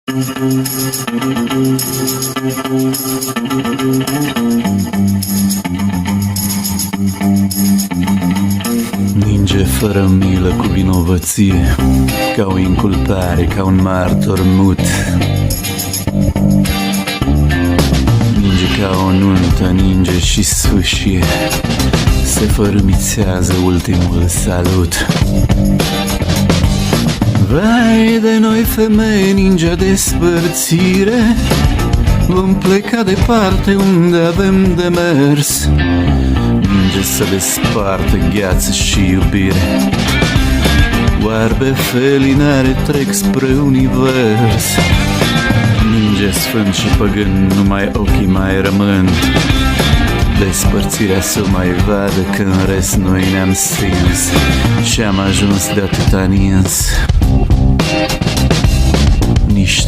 Ninge fără milă cu vinovăție, ca o inculpare, ca un martor mut. Ninge ca o nuntă, ninge și sfâșie, se fărâmițează ultimul salut. Vai de noi femei, ninge despărțire, vom pleca departe unde avem de mers. Ninge să despartă gheață și iubire, oarbe felinare trec spre univers. Ninge sfânt și păgân, numai ochii mai rămân, despărțirea să mai vadă că în rest noi ne-am stins și am ajuns de atâta nins.